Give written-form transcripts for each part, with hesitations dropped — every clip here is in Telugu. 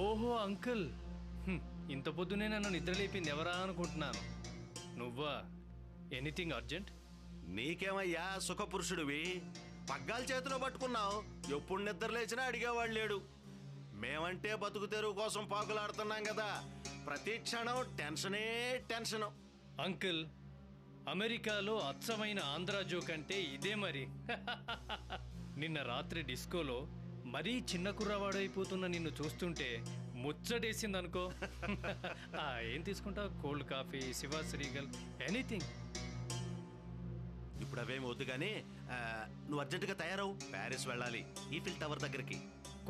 ఓహో అంకుల్, ఇంత పొద్దునే నన్ను నిద్రలేపింది ఎవరా అనుకుంటున్నాను. నువ్వా? Anything urgent? నీకేమయ్యా సుఖపురుషుడివి, పగ్గాల చేతిలో పట్టుకున్నావు, ఎప్పుడు నిద్ర లేచినా అడిగేవాడు లేడు. మేమంటే బతుకు తెరువు కోసం పాకులాడుతున్నాం కదా, ప్రతి క్షణం టెన్షనే టెన్షను. అంకుల్, అమెరికాలో అచ్చమైన ఆంధ్రా జోక్ అంటే ఇదే మరి. నిన్న రాత్రి డిస్కోలో మరీ చిన్న కుర్రవాడైపోతున్న నిన్ను చూస్తుంటే ముచ్చటేసిందనుకో. ఏం తీసుకుంటావు? Cold coffee, Shiva శ్రీగల్, anything. ఇప్పుడు అవేమి వద్దు కానీ నువ్వు అర్జెంటుగా తయారవు, ప్యారిస్ వెళ్ళాలి, ఈఫిల్ టవర్ దగ్గరికి.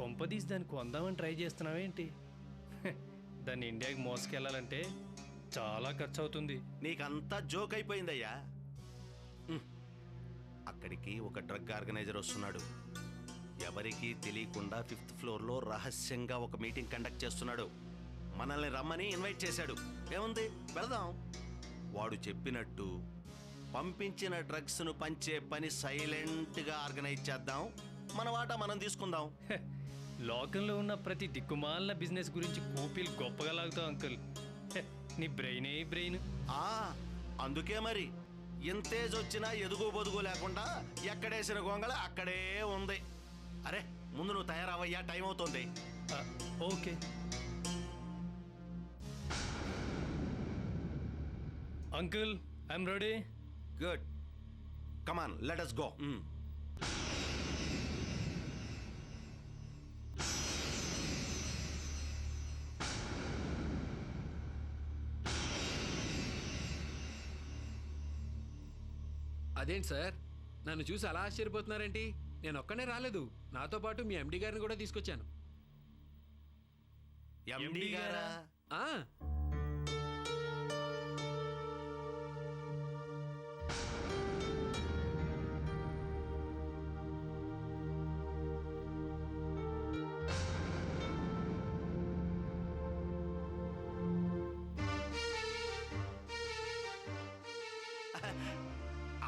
కొంపదీసి దానికి కొందామని ట్రై చేస్తున్నావేంటి? దాన్ని ఇండియాకి మోసుకెళ్ళాలంటే చాలా ఖర్చు అవుతుంది. నీకంతా జోక్ అయిపోయిందయ్యా. అక్కడికి ఒక డ్రగ్ ఆర్గనైజర్ వస్తున్నాడు. ఎవరికీ తెలియకుండా 5th ఫ్లోర్లో రహస్యంగా ఒక మీటింగ్ కండక్ట్ చేస్తున్నాడు. మనల్ని రమ్మని ఇన్వైట్ చేశాడు. ఏముంది, వెళదాం. వాడు చెప్పినట్టు పంపించిన డ్రగ్స్ను పంచే పని సైలెంట్గా ఆర్గనైజ్ చేద్దాం, మన వాటా మనం తీసుకుందాం. లోకంలో ఉన్న ప్రతి దిక్కుమాలిన బిజినెస్ గురించి కూపీలు గొప్పగా లాగుతావు అంకుల్. నీ బ్రెయినే బ్రెయిన్. అందుకే మరి ఇంతేజ్ వచ్చినా ఎదుగు బొదుగు లేకుండా ఎక్కడేసిన గొంగళ అక్కడే ఉంది. అరే ముందు నువ్వు తయారవయ్యా, టైం అవుతుంది. Okay uncle, I'm ready. Good, come on, let us go. అదేంటి సార్, నన్ను చూసి అలా ఆశ్చర్యపోతున్నారేంటి? నేను ఒక్కనే రాలేదు, నాతో పాటు మీ ఎండి గారిని కూడా తీసుకొచ్చాను. ఎండి గారా?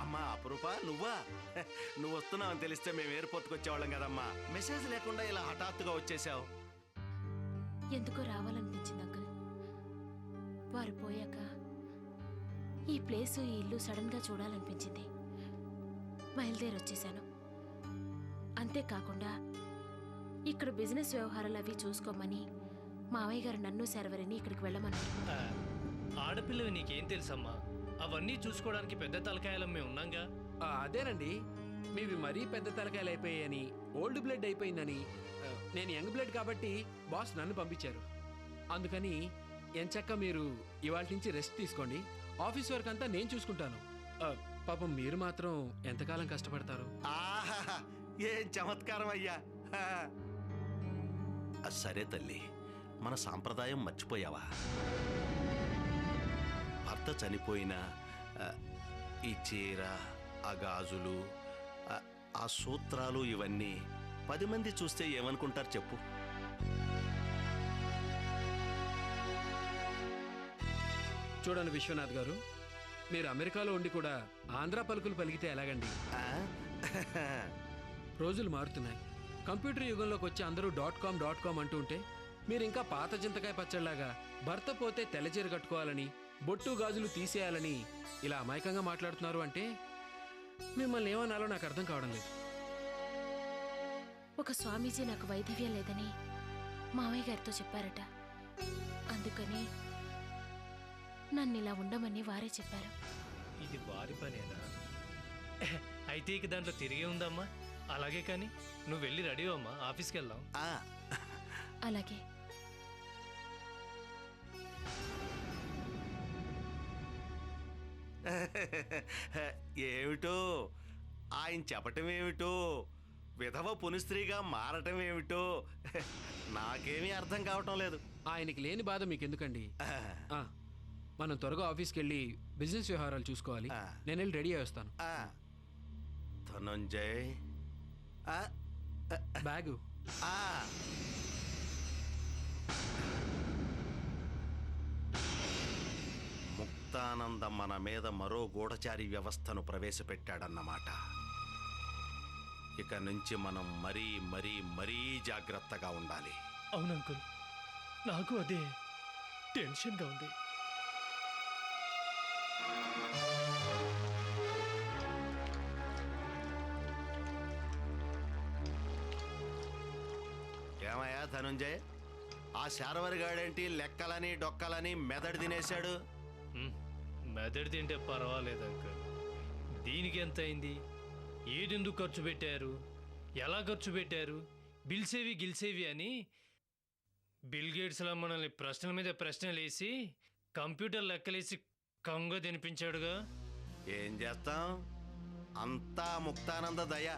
అమ్మా అపురూపా, నువ్వా? నువ్వు వస్తున్నావు అని తెలిస్తే మేము ఎయిర్పోర్ట్కి వచ్చేవాళ్ళం కదమ్మా. మెసేజ్ లేకుండా ఇలా హఠాత్తుగా వచ్చేసావు. ఎందుకో రావాలనిపించింది అంకుల్. వారు పోయాక ఈ ప్లేసు, ఈ ఇల్లు సడన్ గా చూడాలనిపించింది. బయలుదేరి వచ్చేసాను. అంతేకాకుండా ఇక్కడ బిజినెస్ వ్యవహారాలు అవి చూసుకోమని మావయ్య గారు నన్ను శర్వరిని ఇక్కడికి వెళ్ళమన్నారు. ఆడపిల్లవి నీకేం తెలుసమ్మా? అవన్నీ చూసుకోవడానికి పెద్ద తలకాయలం మేము ఉన్నాగా. అదేనండి, మీవి మరీ పెద్ద తలకాయలు అయిపోయాయని, ఓల్డ్ బ్లడ్ అయిపోయిందని. నేను యంగ్ బ్లడ్ కాబట్టి బాస్ నన్ను పంపించారు. అందుకని ఎంచక్క మీరు ఇవాళ నుంచి రెస్ట్ తీసుకోండి, ఆఫీస్ వర్క్ అంతా నేను చూసుకుంటాను. పాపం మీరు మాత్రం ఎంతకాలం కష్టపడతారు? ఏం చమత్కారం అయ్యా. సరే తల్లి, మన సాంప్రదాయం మర్చిపోయావా? భర్త చనిపోయినా ఈ చీర, ఆ గాజులు, ఆ సూత్రాలు ఇవన్నీ 10 మంది చూస్తే ఏమనుకుంటారు చెప్పు? చూడండి విశ్వనాథ్ గారు, మీరు అమెరికాలో ఉండి కూడా ఆంధ్రా పలుకులు పలికితే ఎలాగండి? రోజులు మారుతున్నాయి. కంప్యూటర్ యుగంలోకి వచ్చి అందరూ .com అంటూ ఉంటే మీరు ఇంకా పాత చింతకాయ పచ్చళ్ళలాగా భర్త పోతే తెల్లచీర కట్టుకోవాలని, బొట్టు గాజులు తీసేయాలని ఇలా అమాయకంగా మాట్లాడుతున్నారు అంటే మిమ్మల్ని ఏమన్నాలో నాకు అర్థం కావడం లేదు. ఒక స్వామీజీ నాకు వైద్యం లేదని మావయ్య గారితో చెప్పారట. అందుకని నన్ను ఇలా ఉండమని వారే చెప్పారు. ఇది వారి పనేనా? అయితే ఇక దాంట్లో తిరిగే ఉందమ్మా. అలాగే, కానీ నువ్వు వెళ్ళి రెడీ అమ్మా, ఆఫీస్కి వెళ్దాం. అలాగే. ఏమిటో ఆయన చెప్పటం ఏమిటో, విధవ పునిస్త్రీగా మారటం ఏమిటో నాకేమీ అర్థం కావటం లేదు. ఆయనకి లేని బాధ మీకెందుకండి? మనం త్వరగా ఆఫీస్కి వెళ్ళి బిజినెస్ వ్యవహారాలు చూసుకోవాలి. నేను వెళ్ళి రెడీ అయ్యి వస్తాను. ధనంజయ్, బ్యాగు. ముక్తానంద మన మీద మరో గూఢచారి వ్యవస్థను ప్రవేశపెట్టాడన్నమాట. ఇక నుంచి మనం మరీ మరీ మరీ జాగ్రత్తగా ఉండాలి. అవును అంకుల్, నాకు అదే టెన్షన్గా ఉంది. ఏమయ్యా ధనుంజయ్, ఆ శారవరి గాడేంటి లెక్కలని డొక్కలని మెదడు తినేశాడు? మెదడు తింటే పర్వాలేదు అంకుల్. దీనికి ఎంత అయింది, ఏదెందుకు ఖర్చు పెట్టారు, ఎలా ఖర్చు పెట్టారు, బిల్సేవి గిల్సేవి అని బిల్ గేట్స్లా మనల్ని ప్రశ్నల మీద ప్రశ్నలు వేసి కంప్యూటర్ లెక్కలేసి కంగ తినిపించాడుగా. ఏం చేస్తాం, అంతా ముక్తానంద దయ.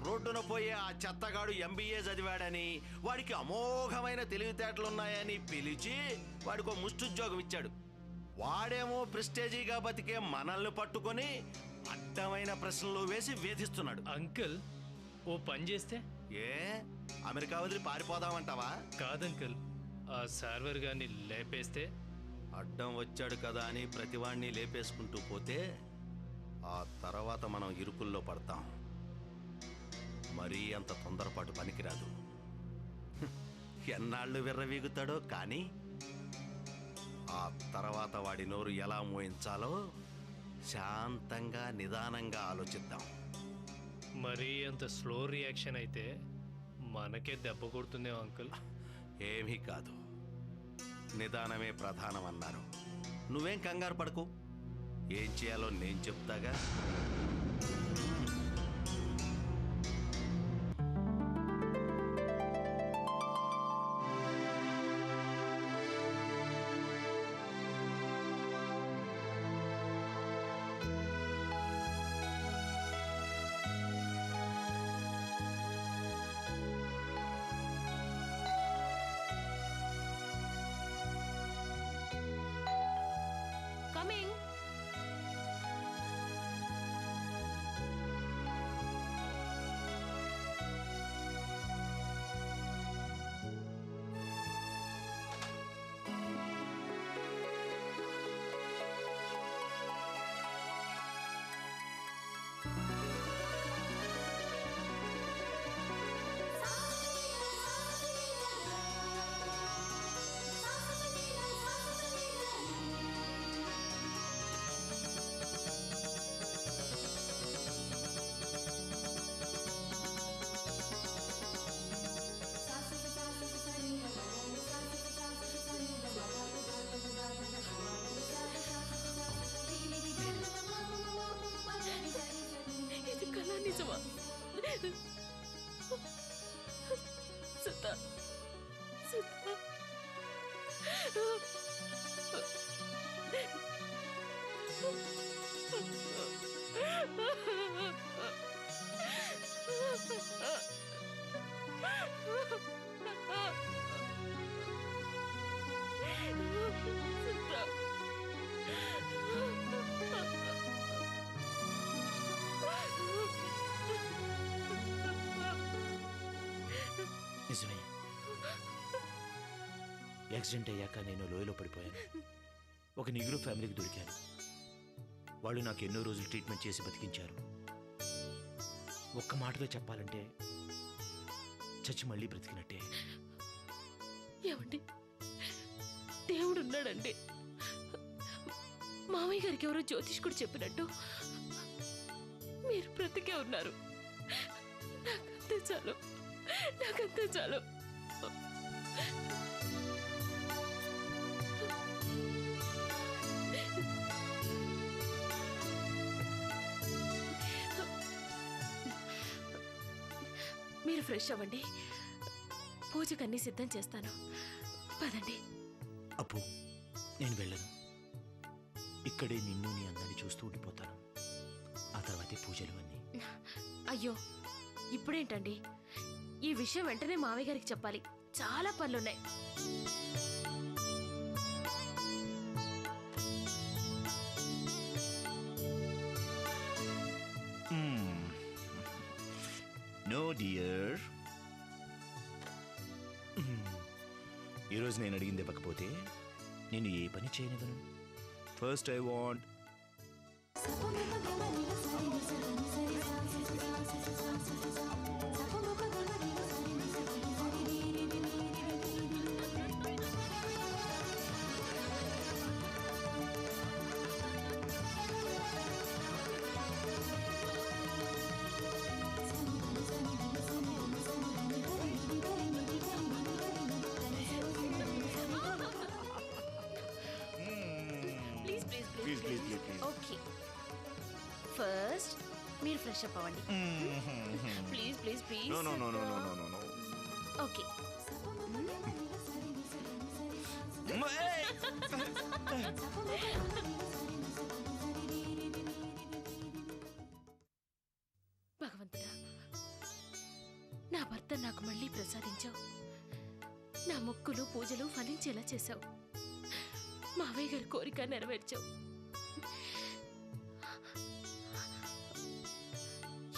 రోడ్డున పోయే ఆ చెత్తగాడు ఎంబీఏ చదివాడని, వాడికి అమోఘమైన తెలివితేటలున్నాయని పిలిచి వాడికి ఒక ముష్టుద్యోగం ఇచ్చాడు. వాడేమో ప్రెస్టేజీగా బతికే మనల్ని పట్టుకొని అడ్డమైన ప్రశ్నలు వేసి వేధిస్తున్నాడు. అంకుల్, ఓ పని చేస్తే? ఏ అమెరికా వదిలి పారిపోదామంటావా? కాదంకుల్, ఆ సర్వర్ గారిని లేపేస్తే? అడ్డం వచ్చాడు కదా అని ప్రతివాణ్ణి లేపేసుకుంటూ పోతే ఆ తర్వాత మనం ఇరుకుల్లో పడతాం. మరీ అంత తొందరపాటు పనికిరాదు. ఎన్నాళ్ళు విర్రవీగుతాడో కానీ ఆ తర్వాత వాడి నోరు ఎలా మోయించాలో శాంతంగా నిదానంగా ఆలోచిద్దాం. మరీ అంత స్లో రియాక్షన్ అయితే మనకే దెబ్బ కొడుతుందేమో అంకుల్. ఏమీ కాదు, నిదానమే ప్రధానం అన్నారు. నువ్వేం కంగారు పడకు, ఏం చేయాలో నేను చెప్తాగా. కమింగ్. ఇది కళ నిజమా? సుధా, సుధా. సుధా. నిజమే, యాక్సిడెంట్ అయ్యాక నేను లోయలో పడిపోయాను. ఒక నిగ్రో ఫ్యామిలీకి దొరికాను. వాళ్ళు నాకు ఎన్నో రోజులు ట్రీట్మెంట్ చేసి బతికించారు. ఒక్క మాటలో చెప్పాలంటే చచ్చి మళ్ళీ బ్రతికినట్టే. ఏమండి, దేవుడు ఉన్నాడండి. మామయ్య గారికి ఎవరో జ్యోతిష్కుడు చెప్పినట్టు మీరు బ్రతికే ఉన్నారు. నాకంతే చాలు, నాకంతే చాలు. మీరు ఫ్రెష్ అవ్వండి, పూజకన్నీ సిద్ధం చేస్తాను. పదండి. అప్పు, నేను వెళ్ళను. ఇక్కడే నిన్ను నీ అందాన్ని చూస్తూ ఉండిపోతాను. ఆ తర్వాతే పూజలు అన్నీ. అయ్యో, ఇప్పుడేంటండి? ఈ విషయం వెంటనే మావయ్య గారికి చెప్పాలి. చాలా పనులున్నాయి. నో డియర్, ఈరోజు నేను అడిగింది ఇవ్వకపోతే నేను ఏ పని చేయనివ్వను. First I want please please please please okay first మీరు ఫ్రెష్ అప్ అవ్వండి please please please no no no no no no no okay భగవంతుడా నా భర్త నాకు మళ్ళీ ప్రసాదించావు నా మొక్కులు పూజలు ఫలించేలా చేశావు మావయ్య గారి కోరిక నెరవేర్చావు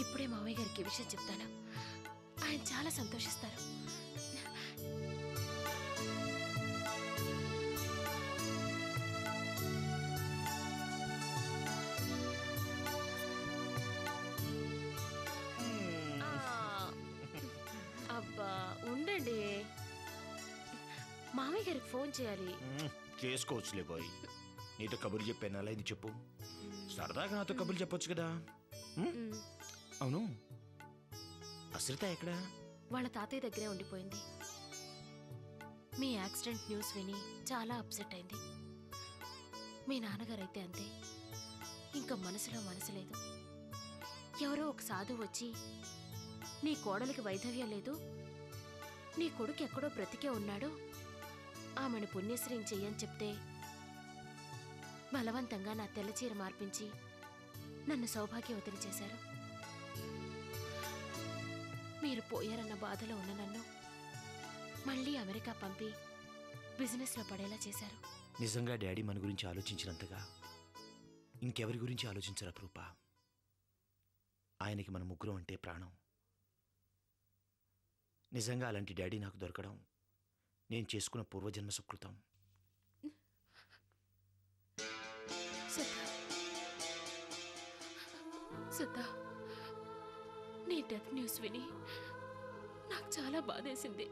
ఇప్పుడే మావయ్య గారికి ఈ విషయం చెప్తాను ఆయన చాలా సంతోషిస్తారు అబ్బా ఉండండి మామయ్య గారికి ఫోన్ చేయాలి చేసుకోవచ్చులే బాయ్ నీతో కబుర్లు చెప్పాను అలా ఇది చెప్పు సరదాగా నాతో కబుర్లు చెప్పొచ్చు కదా అవును అశ్రిత ఎక్కడా వాళ్ళ తాతయ్య దగ్గరే ఉండిపోయింది మీ యాక్సిడెంట్ న్యూస్ విని చాలా అప్సెట్ అయింది మీ నాన్నగారైతే అంతే ఇంకా మనసులో మనసు లేదు ఎవరో ఒక సాధువు వచ్చి నీ కోడలికి వైధవ్యం లేదు నీ కొడుకు ఎక్కడో బ్రతికే ఉన్నాడు ఆమెను పుణ్యశ్రీం చెయ్యని చెప్తే బలవంతంగా నా తెల్లచీర మార్పించి నన్ను సౌభాగ్యవతిని చేశారు మీరు పోయారన్న బాధలో ఉన్న నన్ను మళ్ళీ అమెరికా పంపి బిజినెస్లో పడేలా చేశారు నిజంగా డాడీ మన గురించి ఆలోచించినంతగా ఇంకెవరి గురించి ఆలోచించరా రూపా ఆయనకి మన ముగ్గురం అంటే ప్రాణం నిజంగా అలాంటి డాడీ నాకు దొరకడం నేను చేసుకున్న పూర్వజన్మ సుకృతం సత్తా నీ డెత్ న్యూస్ విని నాకు చాలా బాధేసింది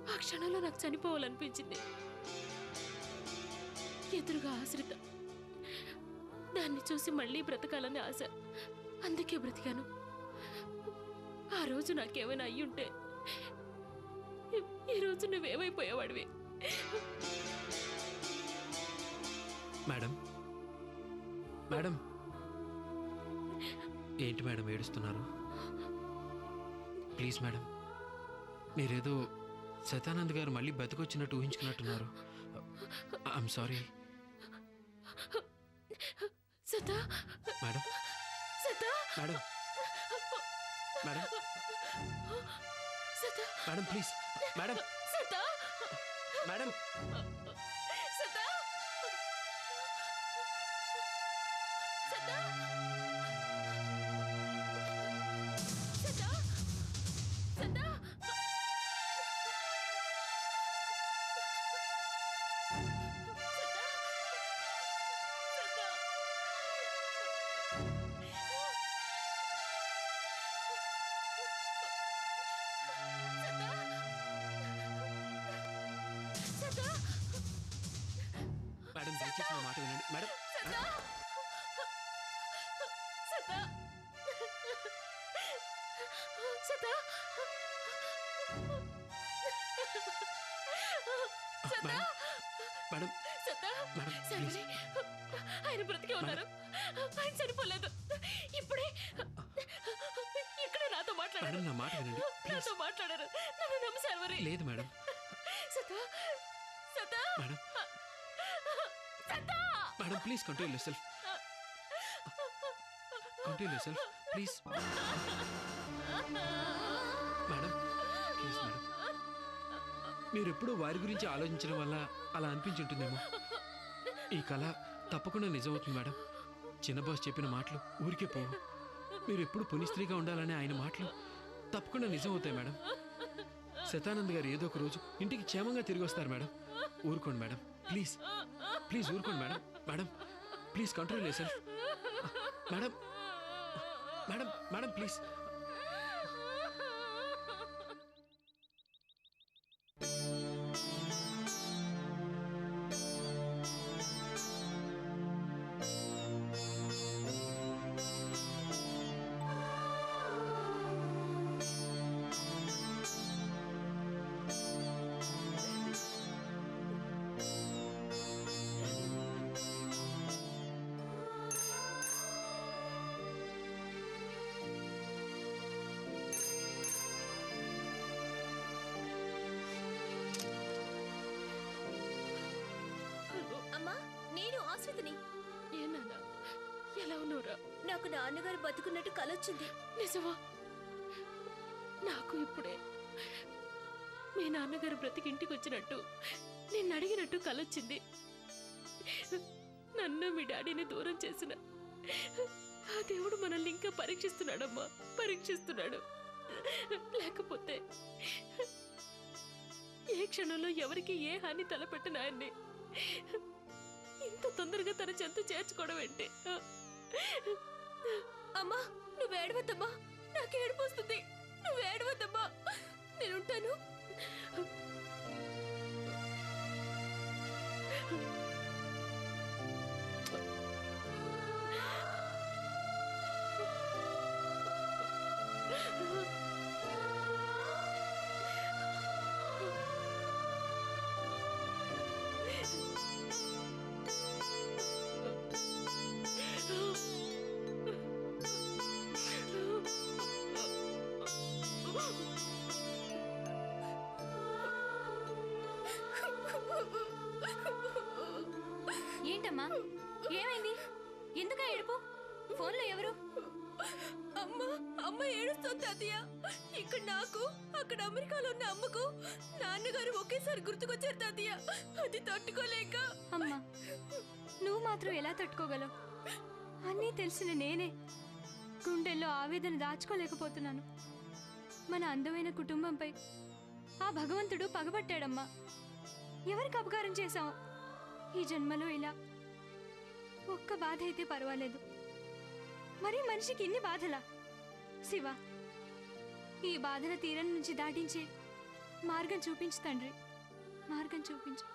ఆ క్షణంలో నాకు చనిపోవాలనిపించింది ఎదురుగా ఆశ్రిత దాన్ని చూసి మళ్ళీ బ్రతకాలని ఆశ అందుకే బ్రతికాను ఆ రోజు నాకేమైనా అయ్యుంటే ఈరోజు నువ్వేమైపోయేవాడివి మేడం మేడం ఏంటి మేడం ఏడుస్తున్నారు ప్లీజ్ మేడం మీరేదో శతానంద్ గారు మళ్ళీ బతికొచ్చినట్టు ఊహించుకున్నట్టున్నారు I'm sorry Satha madam Satha madam madam Satha madam please madam Satha madam Satha Satha Satha Satha madam దయచేసి నా మాట వినండి madam Satha Satha madam madam Satha madam Sarvari ఆయన బ్రతికే ఉన్నారు ఆయన చనిపోలేదు ఇప్పుడే ఇక్కడే నాతో మాట్లాడారు మేడం నా మాట వినండి ప్లీజ్ నాతో మాట్లాడారు నన్ను నమ్ము సర్వరి లేదు madam Satha Satha madam Satha madam please control yourself control yourself please madam please madam మీరు ఎప్పుడూ వారి గురించి ఆలోచించడం వల్ల అలా అనిపించుంటుందేమో ఈ కళ తప్పకుండా నిజమవుతుంది మేడం చిన్న బాస్ చెప్పిన మాటలు ఊరికే పోవు మీరు ఎప్పుడు పునిస్త్రీగా ఉండాలనే ఆయన మాటలు తప్పకుండా నిజమవుతాయి మేడం శతానంద్ గారు ఏదో ఒక రోజు ఇంటికి క్షేమంగా తిరిగి వస్తారు మేడం ఊరుకోండి మేడం ప్లీజ్ ప్లీజ్ ఊరుకోండి madam madam please control your self madam madam madam please అవునురా, నాకు నాన్నగారు బతుకున్నట్టు కలొచ్చింది. నిజమా? నాకు ఇప్పుడే మీ నాన్నగారు బ్రతికింటికి వచ్చినట్టు నిన్ను అడిగినట్టు కలొచ్చింది. నన్ను మీ డాడీని దూరం చేసిన ఆ దేవుడు మనల్ని ఇంకా పరీక్షిస్తున్నాడమ్మా, పరీక్షిస్తున్నాడు. లేకపోతే ఏ క్షణంలో ఎవరికి ఏ హాని తలపెట్టిన ఆయన్ని ఇంత తొందరగా తన చెంత చేర్చుకోవడం ఏంటి? అమ్మా, నువ్వు ఏడవద్దమ్మా, నాకు ఏడుపు వస్తుంది. నువ్వు ఏడవద్దమ్మా, నేనుంటాను. ఏంటమ్మా, ఏమైంది? ఎందుకా ఏడుపు? ఫోన్లో ఎవరు? అమ్మ ఏడుస్తుంది తాతయ్య. ఇక్కడ నాకు, అక్కడ అమెరికాలో ఉన్న అమ్మకు నాన్నగారు ఒకేసారి గుర్తుకొచ్చారు తాతయ్య. అది తట్టుకోలేక. అమ్మా, నువ్వు మాత్రం ఎలా తట్టుకోగలవు? అన్నీ తెలిసిన నేనే గుండెల్లో ఆవేదన దాచుకోలేకపోతున్నాను. మన అందమైన కుటుంబంపై ఆ భగవంతుడు పగబట్టాడమ్మా. ఎవరికి అపకారం చేశావు? ఈ జన్మలో ఇలా ఒక్క బాధ అయితే పర్వాలేదు, మరి మనిషికి ఇన్ని బాధలా? శివ, ఈ బాధల తీరం నుంచి దాటించే మార్గం చూపించు తండ్రి, మార్గం చూపించు.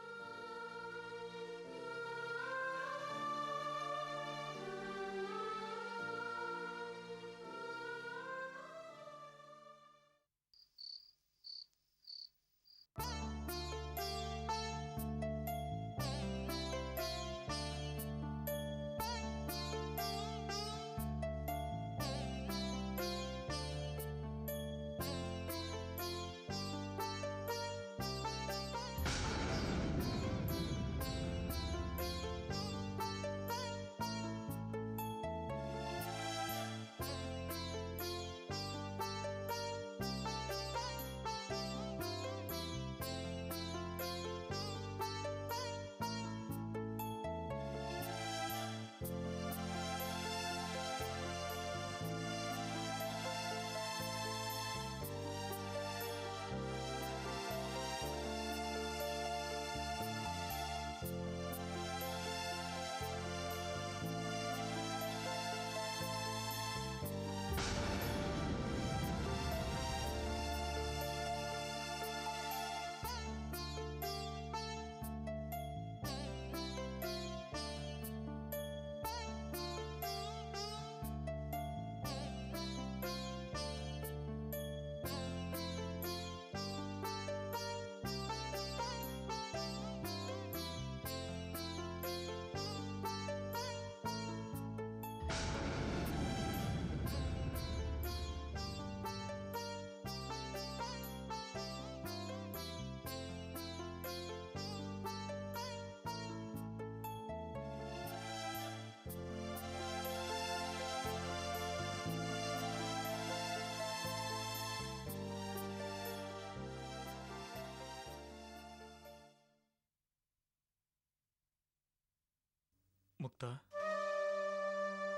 ముక్త,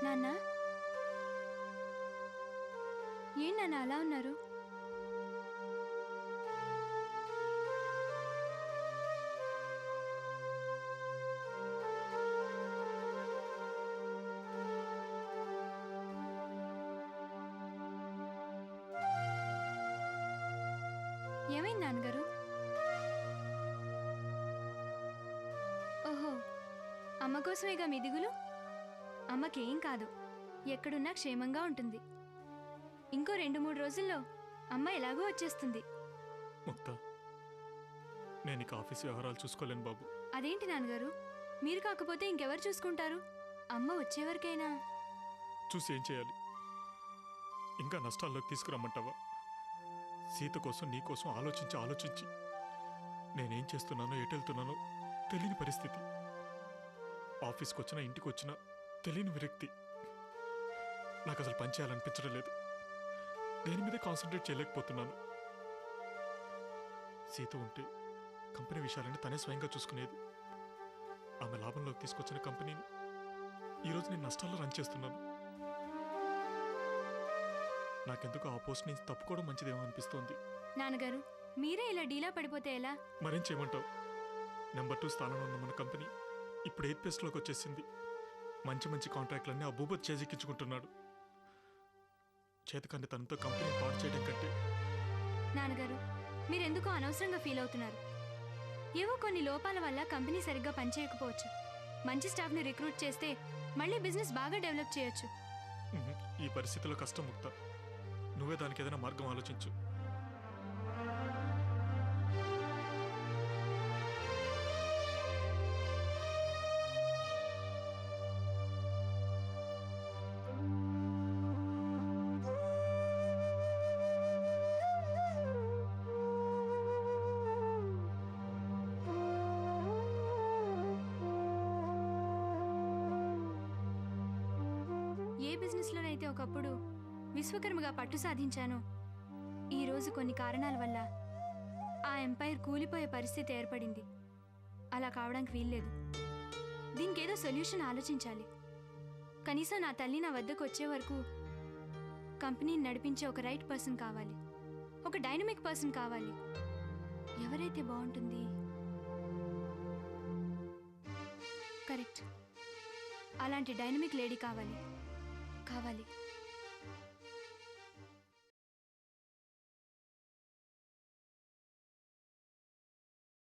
నాన్న, ఏం నాన్న అలా ఉన్నారు? ఏమైంది నాన్నగారు? ఓహో, అమ్మ కోసమేగా మీ దిగులు? అమ్మకేం కాదు, ఎక్కడున్నా క్షేమంగా ఉంటుంది. ఇంకో 2-3 రోజుల్లో అమ్మ ఎలాగో వచ్చేస్తుంది. ముక్త, నేను ఇక ఆఫీస్ వ్యవహారాలు చూసుకోలేను బాబు. అదేంటి నాన్నగారు, మీరు కాకపోతే ఇంకెవరు చూసుకుంటారు? అమ్మ వచ్చేవరకైనా చూసి ఏం చేయాలి? ఇంకా నష్టాల్లోకి తీసుకురమ్మంటావా? సీత కోసం, నీ కోసం ఆలోచించి నేనేం చేస్తున్నానో, ఎటెళ్తున్నానో తెలియని పరిస్థితి. ఆఫీస్కి వచ్చినా, ఇంటికి వచ్చినా తెలియని విరక్తి. నాకు అసలు పని చేయాలనిపించడం లేదు. దేని మీదే కాన్సన్ట్రేట్ చేయలేకపోతున్నాను. సీత ఉంటే కంపెనీ విషయాలన్నీ తనే స్వయంగా చూసుకునేది. ఆమె లాభంలోకి తీసుకొచ్చిన కంపెనీని ఈరోజు నేను నష్టాల్లో రన్ చేస్తున్నాను. నాకెందుకు ఆ పోస్ట్ నుంచి తప్పుకోవడం మంచిదేమో అనిపిస్తోంది. నాన్నగారు మీరే ఇలా డీలా పడిపోతే ఎలా? మరేం చేయమంటావు? నెంబర్ 2 స్థానంలో ఉన్న మన కంపెనీ ఇప్పుడు 8th ప్లేస్లోకి వచ్చేసింది. మంచి మంచి కాంట్రాక్ట్లన్నీ ఆ భూపతి చేజిక్కించుకుంటున్నాడు. చేతకాన్ని తనతో కంపెనీ పాడు చేయడం కంటే. నాన్నగారు మీరెందుకో అనవసరంగా ఫీల్ అవుతున్నారు. ఏవో కొన్ని లోపాల వల్ల కంపెనీ సరిగ్గా పనిచేయకపోవచ్చు. మంచి స్టాఫ్ని రిక్రూట్ చేస్తే మళ్ళీ బిజినెస్ బాగా డెవలప్ చేయొచ్చు. ఈ పరిస్థితిలో కష్టం ముక్త. నువ్వే దానికి ఏదైనా మార్గం ఆలోచించు. ఏ బిజినెస్లోనైతే ఒకప్పుడు విశ్వకర్మగా పట్టు సాధించానో ఈరోజు కొన్ని కారణాల వల్ల ఆ ఎంపైర్ కూలిపోయే పరిస్థితి ఏర్పడింది. అలా కావడానికి వీల్లేదు. దీనికి ఏదో సొల్యూషన్ ఆలోచించాలి. కనీసం నా తల్లి నా వద్దకు వచ్చే వరకు కంపెనీని నడిపించే ఒక రైట్ పర్సన్ కావాలి. ఒక డైనమిక్ పర్సన్ కావాలి. ఎవరైతే బాగుంటుంది? కరెక్ట్, అలాంటి డైనమిక్ లేడీ కావాలి.